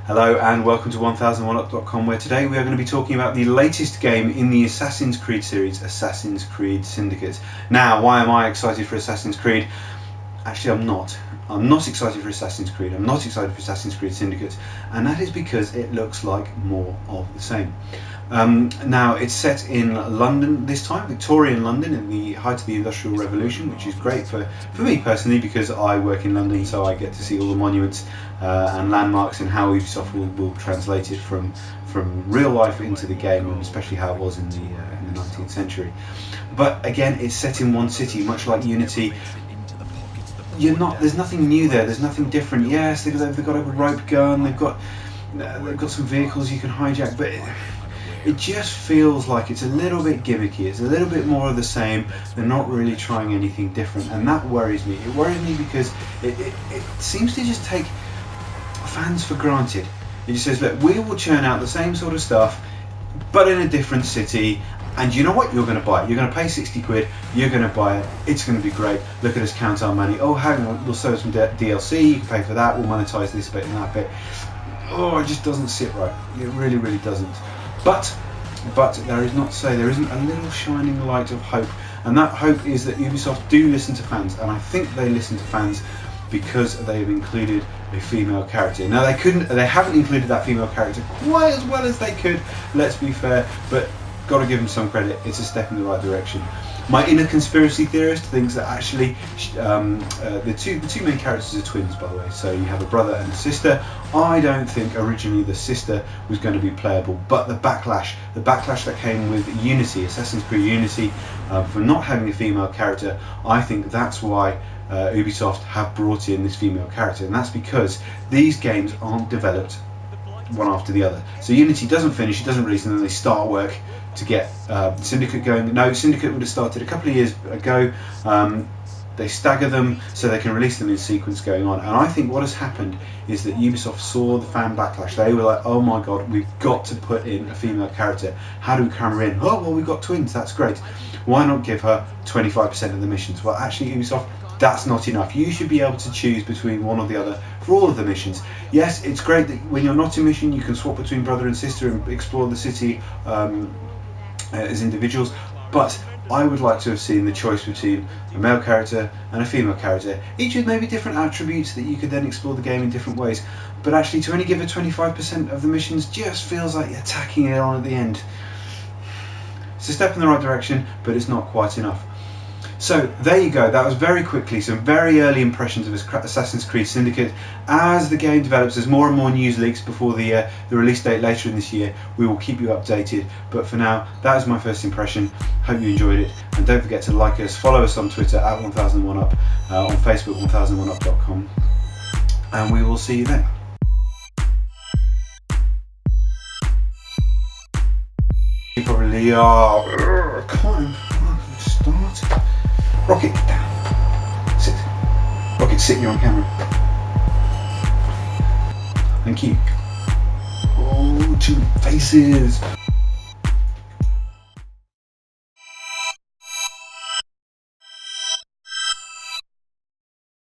Hello and welcome to 1001up.com, where today we are going to be talking about the latest game in the Assassin's Creed series, Assassin's Creed Syndicate. Now, why am I excited for Assassin's Creed? Actually, I'm not. I'm not excited for Assassin's Creed. I'm not excited for Assassin's Creed Syndicate, and that is because it looks like more of the same. Now, it's set in London this time, Victorian London, in the height of the Industrial Revolution, which is great for me personally, because I work in London, so I get to see all the monuments and landmarks and how Ubisoft will translate it from real life into the game, and especially how it was in the 19th century. But again, it's set in one city, much like Unity. There's nothing new there. There's nothing different. Yes, they've got a rope gun. They've got some vehicles you can hijack, but it just feels like it's a little bit gimmicky. It's a little bit more of the same. They're not really trying anything different, and that worries me. It worries me because it seems to just take fans for granted. It just says, look, we will churn out the same sort of stuff, but in a different city. And you know what? You're going to buy it. You're going to pay 60 quid. You're going to buy it. It's going to be great. Look at us count our money. Oh, hang on. We'll sell some DLC. You can pay for that. We'll monetize this bit and that bit. Oh, it just doesn't sit right. It really, really doesn't. But there is not to say there isn't a little shining light of hope. And that hope is that Ubisoft do listen to fans. And I think they listen to fans because they've included a female character. Now, they haven't included that female character quite as well as they could, let's be fair, but got to give them some credit. It's a step in the right direction. My inner conspiracy theorist thinks that actually the two main characters are twins, by the way. So you have a brother and a sister. I don't think originally the sister was going to be playable, but the backlash that came with Unity, Assassin's Creed Unity, for not having a female character, I think that's why Ubisoft have brought in this female character, and that's because these games aren't developed one after the other. So Unity doesn't finish, it doesn't release, and then they start work to get Syndicate going. No, Syndicate would have started a couple of years ago. They stagger them so they can release them in sequence going on. And I think what has happened is that Ubisoft saw the fan backlash. They were like, oh my god, we've got to put in a female character. How do we cram her in? Oh, well, we've got twins, that's great. Why not give her 25% of the missions? Well, actually, Ubisoft, that's not enough. You should be able to choose between one or the other for all of the missions. Yes, it's great that when you're not in mission, you can swap between brother and sister and explore the city as individuals, but I would like to have seen the choice between a male character and a female character, each with maybe different attributes that you could then explore the game in different ways. But actually, to only give her 25% of the missions just feels like you're tacking it on at the end. It's a step in the right direction, but it's not quite enough. So there you go. That was very quickly some very early impressions of Assassin's Creed Syndicate. As the game develops, there's more and more news leaks before the release date later in this year. We will keep you updated. But for now, that was my first impression. Hope you enjoyed it, and don't forget to like us, follow us on Twitter at 1001up, on Facebook 1001up.com, and we will see you then. You probably are. Come on, start. Rocket, down. Sit. Rocket, sit, you're on camera. Thank you. Oh, two faces.